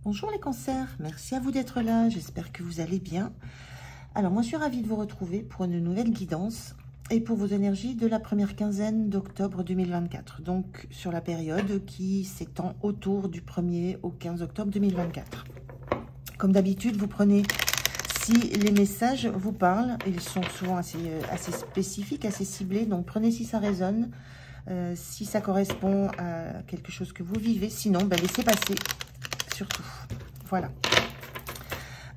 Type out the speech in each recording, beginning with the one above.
Bonjour les cancers, merci à vous d'être là, j'espère que vous allez bien. Alors moi je suis ravie de vous retrouver pour une nouvelle guidance et pour vos énergies de la première quinzaine d'octobre 2024. Donc sur la période qui s'étend autour du 1er au 15 octobre 2024. Comme d'habitude, vous prenez, si les messages vous parlent, ils sont souvent assez spécifiques, assez ciblés, donc prenez si ça résonne, si ça correspond à quelque chose que vous vivez, sinon laissez passer. Surtout. Voilà.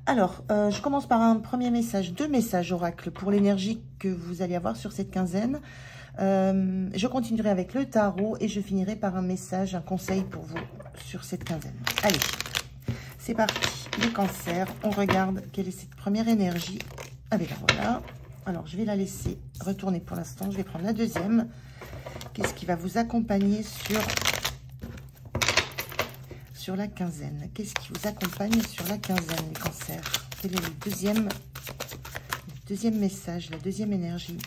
Alors, je commence par un premier message, deux messages oracle pour l'énergie que vous allez avoir sur cette quinzaine. Je continuerai avec le tarot et je finirai par un message, un conseil pour vous sur cette quinzaine. Allez, c'est parti. Les cancers, on regarde quelle est cette première énergie. Ah ben là, voilà. Alors, je vais la laisser retourner pour l'instant. Je vais prendre la deuxième. Qu'est-ce qui va vous accompagner sur la quinzaine? Qu'est-ce qui vous accompagne sur la quinzaine, les cancers? Quel est le deuxième message, la deuxième énergie?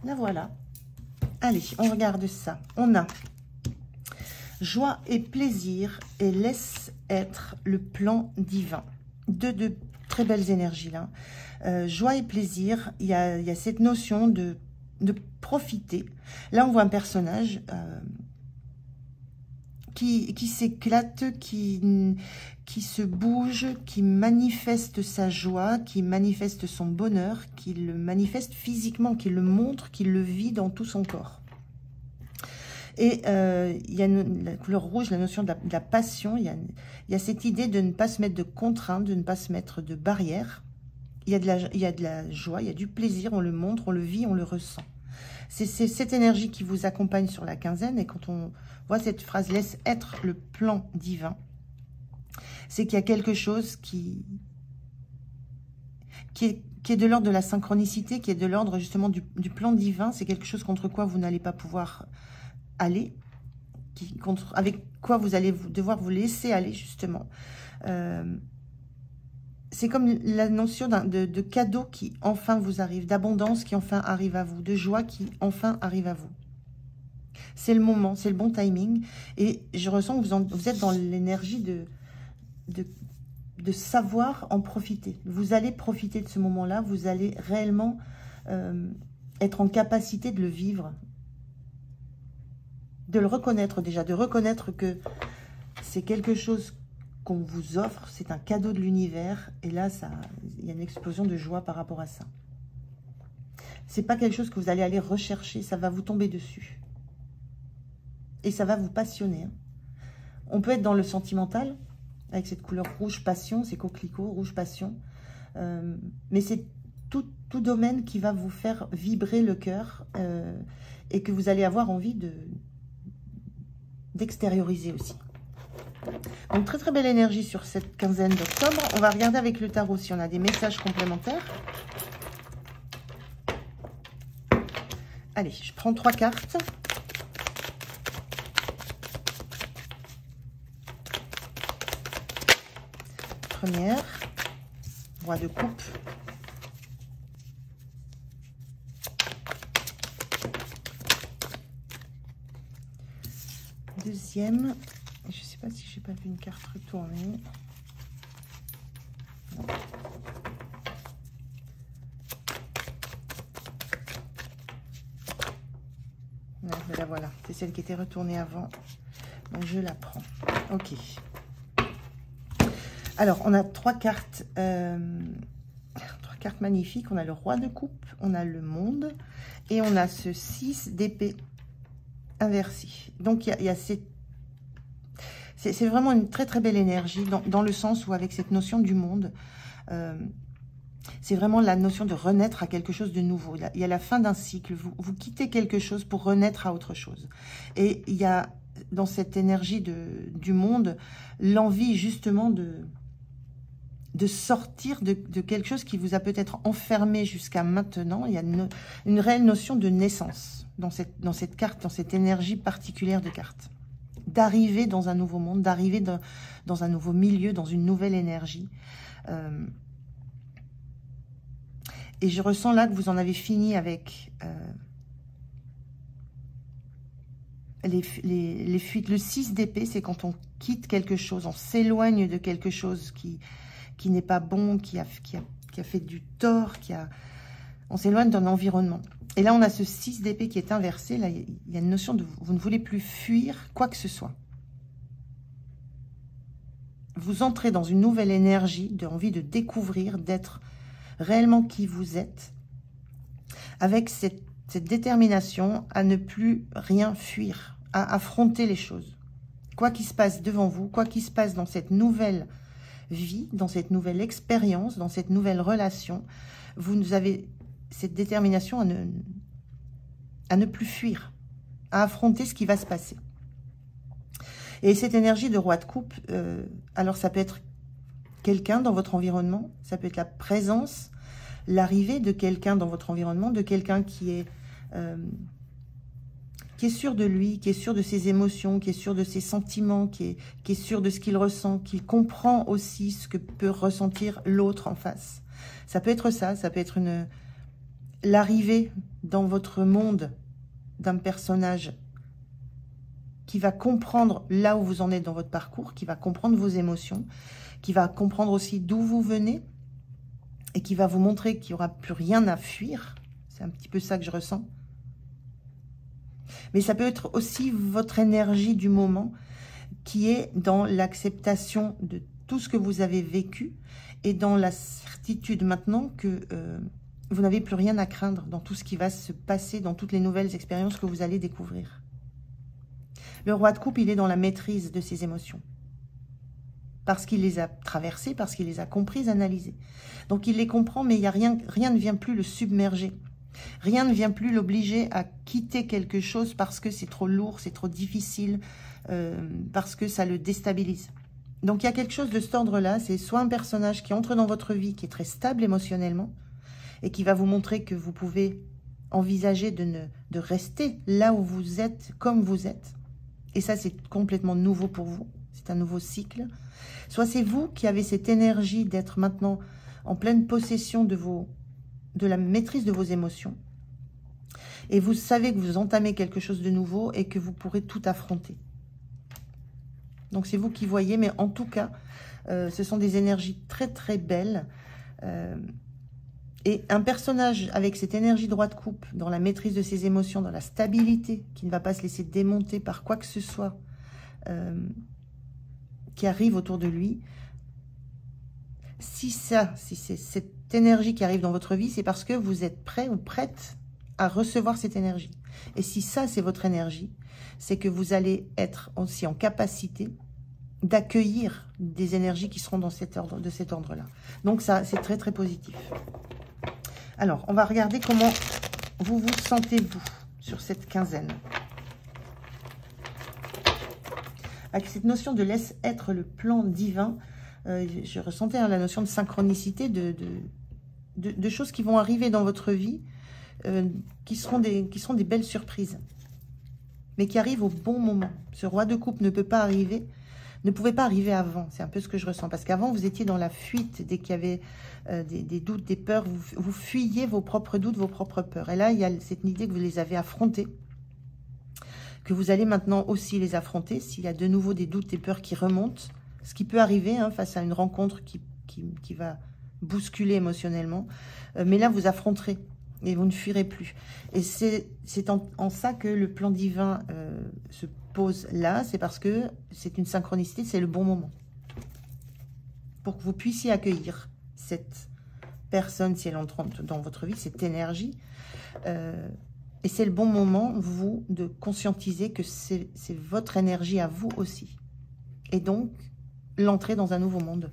La voilà. Allez, on regarde ça. On a joie et plaisir et laisse être le plan divin. Deux très belles énergies là. Joie et plaisir, il y a cette notion de profiter. Là, on voit un personnage... qui s'éclate, qui se bouge, qui manifeste sa joie, qui manifeste son bonheur, qui le manifeste physiquement, qui le montre, qui le vit dans tout son corps. Et il y a la couleur rouge, la notion de la passion, il y a cette idée de ne pas se mettre de contraintes, de ne pas se mettre de barrières. Il y a de la joie, il y a du plaisir, on le montre, on le vit, on le ressent. C'est cette énergie qui vous accompagne sur la quinzaine. Et quand on voit cette phrase « laisse être le plan divin », c'est qu'il y a quelque chose qui est de l'ordre de la synchronicité, qui est de l'ordre justement du plan divin. C'est quelque chose contre quoi vous n'allez pas pouvoir aller, avec quoi vous allez devoir vous laisser aller justement. C'est comme la notion de cadeau qui enfin vous arrive, d'abondance qui enfin arrive à vous, de joie qui enfin arrive à vous. C'est le moment, c'est le bon timing. Et je ressens que vous êtes dans l'énergie de savoir en profiter. Vous allez profiter de ce moment-là, vous allez réellement être en capacité de le vivre. De le reconnaître déjà, de reconnaître que c'est quelque chose qu'on vous offre, c'est un cadeau de l'univers, et là, il y a une explosion de joie par rapport à ça. C'est pas quelque chose que vous allez aller rechercher, ça va vous tomber dessus. Et ça va vous passionner. On peut être dans le sentimental, avec cette couleur rouge passion, c'est coquelicot, rouge passion, mais c'est tout domaine qui va vous faire vibrer le cœur, et que vous allez avoir envie d'extérioriser aussi. Donc, très très belle énergie sur cette quinzaine d'octobre. On va regarder avec le tarot si on a des messages complémentaires. Allez, je prends 3 cartes. Première, roi de coupe. Deuxième, je ne sais pas si j'ai pas vu une carte retournée. Non. Ouais, la voilà, c'est celle qui était retournée avant. Donc je la prends. Ok. Alors, on a 3 cartes. 3 cartes magnifiques. On a le roi de coupe, on a le monde et on a ce 6 d'épée inversé. Donc, il y a cette... C'est vraiment une très très belle énergie dans le sens où avec cette notion du monde, c'est vraiment la notion de renaître à quelque chose de nouveau. Il y a la fin d'un cycle, vous quittez quelque chose pour renaître à autre chose. Et il y a dans cette énergie du monde l'envie justement de sortir de quelque chose qui vous a peut-être enfermé jusqu'à maintenant. Il y a une réelle notion de naissance dans cette carte, dans cette énergie particulière de carte. D'arriver dans un nouveau monde, d'arriver dans un nouveau milieu, dans une nouvelle énergie. Et je ressens là que vous en avez fini avec les fuites. Le 6 d'épée, c'est quand on quitte quelque chose, on s'éloigne de quelque chose qui n'est pas bon, qui a fait du tort, on s'éloigne d'un environnement. Et là, on a ce 6 d'épée qui est inversé. Là, il y a une notion de vous ne voulez plus fuir quoi que ce soit. Vous entrez dans une nouvelle énergie d'envie de découvrir, d'être réellement qui vous êtes, avec cette détermination à ne plus rien fuir, à affronter les choses. Quoi qu'il se passe devant vous, quoi qu'il se passe dans cette nouvelle vie, dans cette nouvelle expérience, dans cette nouvelle relation, vous avez cette détermination à ne plus fuir, à affronter ce qui va se passer. Et cette énergie de roi de coupe, alors ça peut être quelqu'un dans votre environnement, ça peut être la présence, l'arrivée de quelqu'un dans votre environnement, de quelqu'un qui est sûr de lui, qui est sûr de ses émotions, qui est sûr de ses sentiments, qui est sûr de ce qu'il ressent, qui comprend aussi ce que peut ressentir l'autre en face. Ça peut être ça peut être l'arrivée dans votre monde d'un personnage qui va comprendre là où vous en êtes dans votre parcours, qui va comprendre vos émotions, qui va comprendre aussi d'où vous venez et qui va vous montrer qu'il n'y aura plus rien à fuir. C'est un petit peu ça que je ressens. Mais ça peut être aussi votre énergie du moment qui est dans l'acceptation de tout ce que vous avez vécu et dans la certitude maintenant que vous n'avez plus rien à craindre dans tout ce qui va se passer, dans toutes les nouvelles expériences que vous allez découvrir. Le roi de coupe, il est dans la maîtrise de ses émotions. Parce qu'il les a traversées, parce qu'il les a comprises, analysées. Donc il les comprend, mais rien ne vient plus le submerger. Rien ne vient plus l'obliger à quitter quelque chose parce que c'est trop lourd, c'est trop difficile, parce que ça le déstabilise. Donc il y a quelque chose de cet ordre-là, c'est soit un personnage qui entre dans votre vie, qui est très stable émotionnellement, et qui va vous montrer que vous pouvez envisager de rester là où vous êtes, comme vous êtes. Et ça, c'est complètement nouveau pour vous. C'est un nouveau cycle. Soit c'est vous qui avez cette énergie d'être maintenant en pleine possession de la maîtrise de vos émotions. Et vous savez que vous entamez quelque chose de nouveau et que vous pourrez tout affronter. Donc c'est vous qui voyez, mais en tout cas, ce sont des énergies très très belles. Et un personnage avec cette énergie droit de coupe, dans la maîtrise de ses émotions, dans la stabilité, qui ne va pas se laisser démonter par quoi que ce soit qui arrive autour de lui, si c'est cette énergie qui arrive dans votre vie, c'est parce que vous êtes prêt ou prête à recevoir cette énergie. Et si ça, c'est votre énergie, c'est que vous allez être aussi en capacité d'accueillir des énergies qui seront dans de cet ordre-là. Donc ça, c'est très, très positif. Alors, on va regarder comment vous vous sentez-vous sur cette quinzaine. Avec cette notion de laisse être le plan divin, je ressentais la notion de synchronicité, de choses qui vont arriver dans votre vie, qui seront des belles surprises, mais qui arrivent au bon moment. Ce roi de coupe ne pouvait pas arriver avant. C'est un peu ce que je ressens, parce qu'avant, vous étiez dans la fuite. Dès qu'il y avait des doutes, des peurs, vous fuyiez vos propres doutes, vos propres peurs. Et là, il y a cette idée que vous les avez affrontés, que vous allez maintenant aussi les affronter. S'il y a de nouveau des doutes, des peurs qui remontent, ce qui peut arriver face à une rencontre qui va bousculer émotionnellement. Mais là, vous affronterez et vous ne fuirez plus. Et c'est en ça que le plan divin se pose là. C'est parce que c'est une synchronicité, c'est le bon moment. Pour que vous puissiez accueillir cette personne, si elle entre dans votre vie, cette énergie. Et c'est le bon moment, vous, de conscientiser que c'est votre énergie à vous aussi. Et donc, l'entrée dans un nouveau monde.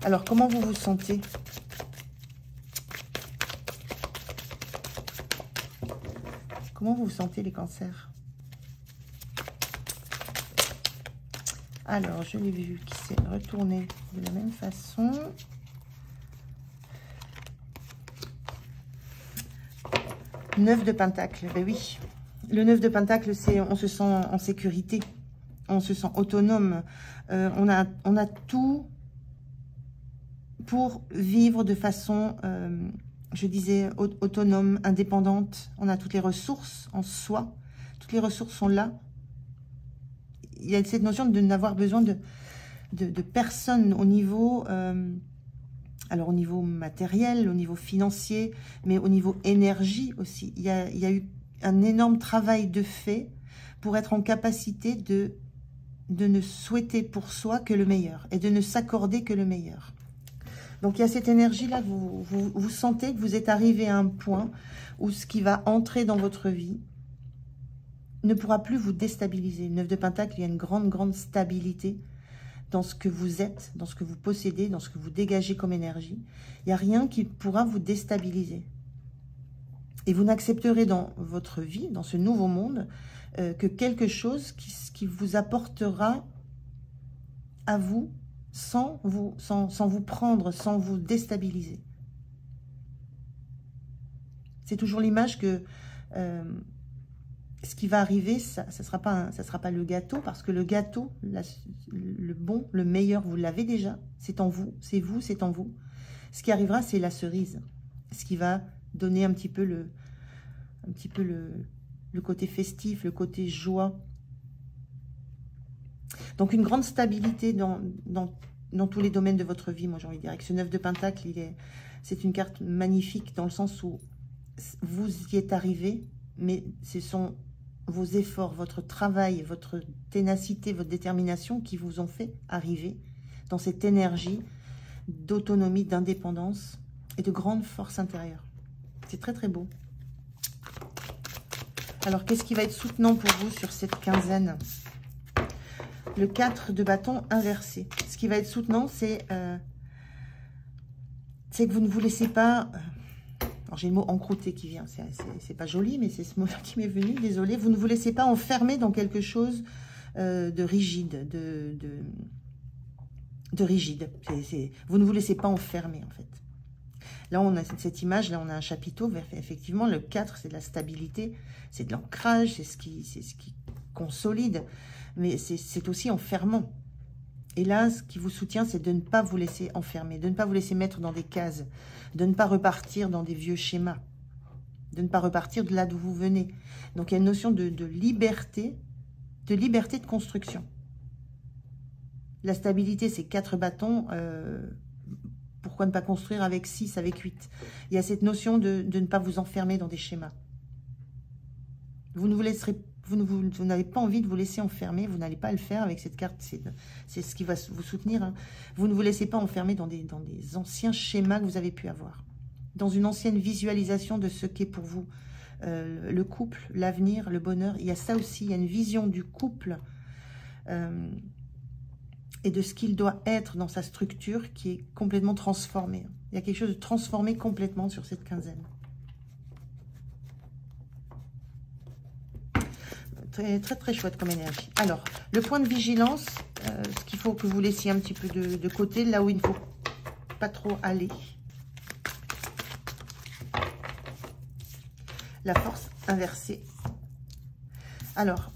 Alors, comment vous vous sentez ? Comment vous vous sentez, les cancers? Alors, je l'ai vu qui s'est retourné de la même façon. Neuf de Pentacle, ben oui. Le 9 de Pentacle, c'est on se sent en sécurité, on se sent autonome, on a tout pour vivre de façon je disais autonome, indépendante. On a toutes les ressources en soi. Toutes les ressources sont là. Il y a cette notion de n'avoir besoin de personne au niveau... alors au niveau matériel, au niveau financier, mais au niveau énergie aussi. Il y a eu un énorme travail de fait pour être en capacité de ne souhaiter pour soi que le meilleur et de ne s'accorder que le meilleur. Donc il y a cette énergie-là, vous sentez que vous êtes arrivé à un point où ce qui va entrer dans votre vie ne pourra plus vous déstabiliser. Le 9 de Pentacle, il y a une grande stabilité dans ce que vous êtes, dans ce que vous possédez, dans ce que vous dégagez comme énergie. Il n'y a rien qui pourra vous déstabiliser. Et vous n'accepterez dans votre vie, dans ce nouveau monde, que quelque chose qui vous apportera à vous sans vous prendre, sans vous déstabiliser. C'est toujours l'image que ce qui va arriver, ça sera pas le gâteau, parce que le gâteau, le bon, le meilleur, vous l'avez déjà. C'est en vous, c'est en vous. Ce qui arrivera, c'est la cerise. Ce qui va donner un petit peu le côté festif, le côté joie. Donc une grande stabilité dans tous les domaines de votre vie, moi j'ai envie de dire. Avec ce 9 de Pentacle, c'est une carte magnifique dans le sens où vous y êtes arrivé, mais ce sont vos efforts, votre travail, votre ténacité, votre détermination qui vous ont fait arriver dans cette énergie d'autonomie, d'indépendance et de grande force intérieure. C'est très beau. Alors, qu'est-ce qui va être soutenant pour vous sur cette quinzaine? Le 4 de bâton inversé. Ce qui va être soutenant, c'est que vous ne vous laissez pas... alors, j'ai le mot encrouté qui vient. C'est pas joli, mais c'est ce mot-là qui m'est venu. Désolée. Vous ne vous laissez pas enfermer dans quelque chose de rigide. De rigide. Vous ne vous laissez pas enfermer, en fait. Là, on a cette image, là, on a un chapiteau. Effectivement, le 4, c'est de la stabilité, c'est de l'ancrage, c'est ce qui consolide, mais c'est aussi enfermant. Et là, ce qui vous soutient, c'est de ne pas vous laisser enfermer, de ne pas vous laisser mettre dans des cases, de ne pas repartir dans des vieux schémas, de ne pas repartir de là d'où vous venez. Donc, il y a une notion de liberté de construction. La stabilité, c'est 4 bâtons. Pourquoi ne pas construire avec 6, avec 8? Il y a cette notion de ne pas vous enfermer dans des schémas. Vous n'avez pas envie de vous laisser enfermer. Vous n'allez pas le faire avec cette carte. C'est ce qui va vous soutenir. Hein. Vous ne vous laissez pas enfermer dans des anciens schémas que vous avez pu avoir. Dans une ancienne visualisation de ce qu'est pour vous le couple, l'avenir, le bonheur. Il y a ça aussi. Il y a une vision du couple et de ce qu'il doit être dans sa structure qui est complètement transformée. Il y a quelque chose de transformé complètement sur cette quinzaine. Très chouette comme énergie. Alors, le point de vigilance, ce qu'il faut que vous laissiez un petit peu de côté, là où il ne faut pas trop aller. La force inversée. Alors,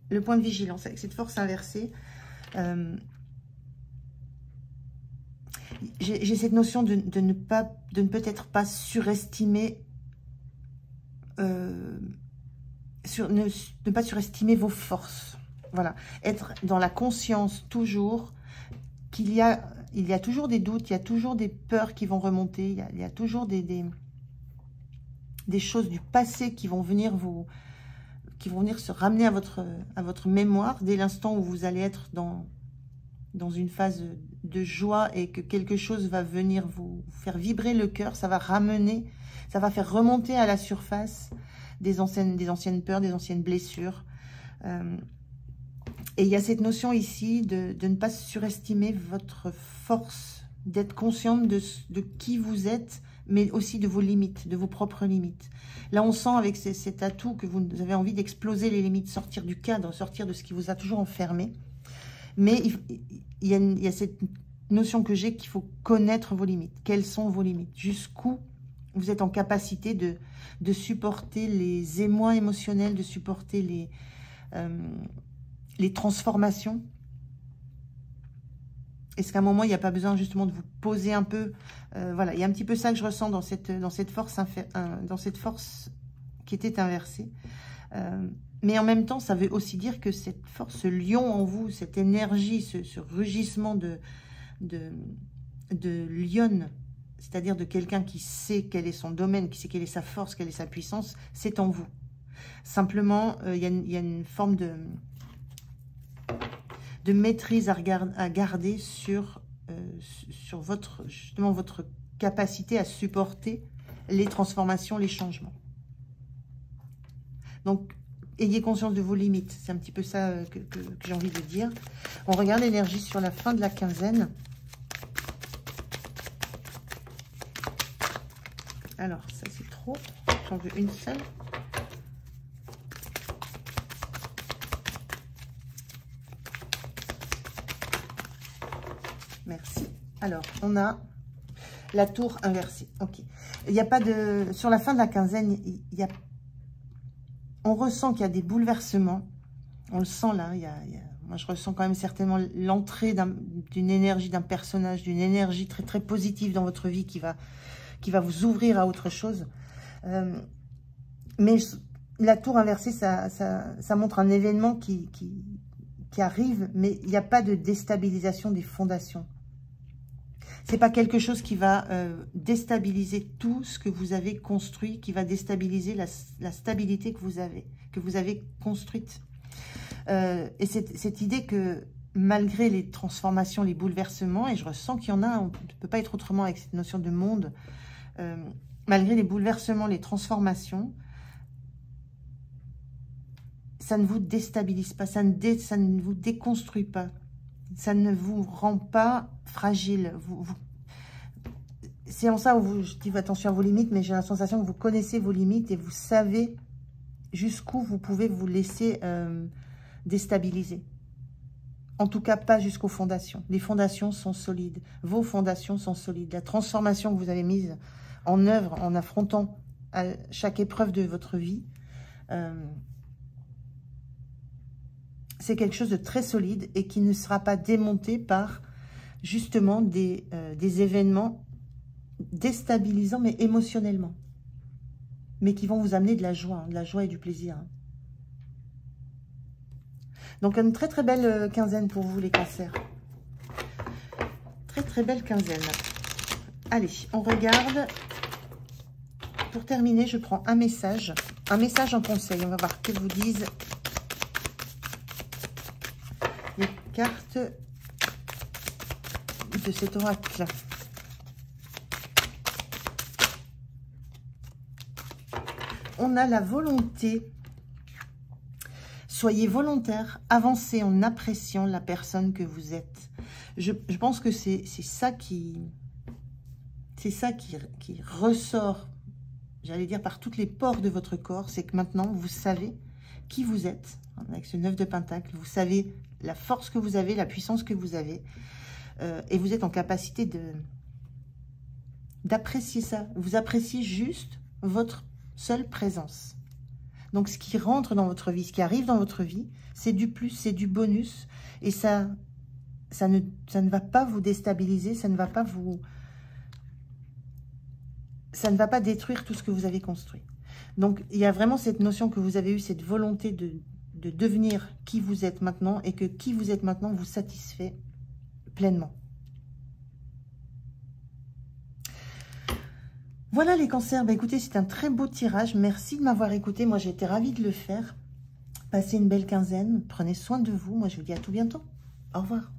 le point de vigilance avec cette force inversée, j'ai cette notion de ne peut-être pas surestimer, ne pas surestimer vos forces. Voilà, être dans la conscience toujours qu'il y a toujours des doutes, il y a toujours des peurs qui vont remonter, il y a toujours des choses du passé qui vont venir se ramener à votre mémoire dès l'instant où vous allez être dans une phase de joie et que quelque chose va venir vous faire vibrer le cœur. Ça va faire remonter à la surface des anciennes peurs, des anciennes blessures. Et il y a cette notion ici de ne pas surestimer votre force, d'être consciente de qui vous êtes, mais aussi de vos limites, de vos propres limites. Là, on sent avec cet atout que vous avez envie d'exploser les limites, sortir du cadre, sortir de ce qui vous a toujours enfermé. Mais il y a cette notion que j'ai qu'il faut connaître vos limites. Quelles sont vos limites? Jusqu'où vous êtes en capacité de supporter les émois émotionnels, de supporter les transformations. Est-ce qu'à un moment, il n'y a pas besoin justement de vous poser un peu? Voilà, il y a un petit peu ça que je ressens dans cette force qui était inversée. Mais en même temps, ça veut aussi dire que cette force, ce lion en vous, cette énergie, ce rugissement de lionne, c'est-à-dire de quelqu'un qui sait quel est son domaine, qui sait quelle est sa force, quelle est sa puissance, c'est en vous. Simplement, il y a une forme de maîtrise à garder sur justement votre capacité à supporter les transformations, les changements. Donc, ayez conscience de vos limites. C'est un petit peu ça que j'ai envie de dire. On regarde l'énergie sur la fin de la quinzaine. Alors, ça c'est trop. J'en veux une seule. Merci. Alors, on a la tour inversée. Ok. Il n'y a pas de... Sur la fin de la quinzaine, on ressent qu'il y a des bouleversements. On le sent là. Moi, je ressens quand même certainement l'entrée d'une énergie, d'un personnage, d'une énergie très, très positive dans votre vie qui va vous ouvrir à autre chose. Mais la tour inversée, ça montre un événement qui arrive, mais il n'y a pas de déstabilisation des fondations. C'est pas quelque chose qui va déstabiliser tout ce que vous avez construit, qui va déstabiliser la stabilité que vous avez construite. Et cette idée que malgré les transformations, les bouleversements, et je ressens qu'il y en a, on ne peut pas être autrement avec cette notion de monde, malgré les bouleversements, les transformations, ça ne vous déstabilise pas, ça ne vous déconstruit pas, ça ne vous rend pas fragile. C'est en ça où je dis attention à vos limites, mais j'ai la sensation que vous connaissez vos limites et vous savez jusqu'où vous pouvez vous laisser déstabiliser. En tout cas, pas jusqu'aux fondations. Les fondations sont solides. Vos fondations sont solides. La transformation que vous avez mise en œuvre en affrontant à chaque épreuve de votre vie, c'est quelque chose de très solide et qui ne sera pas démonté par justement des événements déstabilisants, mais émotionnellement. Mais qui vont vous amener de la joie et du plaisir. Donc, une très très belle quinzaine pour vous, les cancers. Très très belle quinzaine. Allez, on regarde. Pour terminer, je prends un message en conseil. On va voir que vous disent les cartes de cet oracle. On a la volonté. Soyez volontaire, avancez en appréciant la personne que vous êtes. Je pense que c'est ça qui ressort, j'allais dire, par toutes les pores de votre corps. C'est que maintenant, vous savez qui vous êtes. Avec ce 9 de Pentacle, vous savez la force que vous avez, la puissance que vous avez. Et vous êtes en capacité d'apprécier ça. Vous appréciez juste votre seule présence. Donc, ce qui rentre dans votre vie, ce qui arrive dans votre vie, c'est du plus, c'est du bonus. Et ça ne va pas vous déstabiliser, ça ne va pas détruire tout ce que vous avez construit. Donc, il y a vraiment cette notion que vous avez eue, cette volonté de devenir qui vous êtes maintenant et que qui vous êtes maintenant vous satisfait pleinement. Voilà les cancers, bah écoutez, c'est un très beau tirage. Merci de m'avoir écouté. Moi, j'ai été ravie de le faire. Passez une belle quinzaine. Prenez soin de vous. Moi, je vous dis à tout bientôt. Au revoir.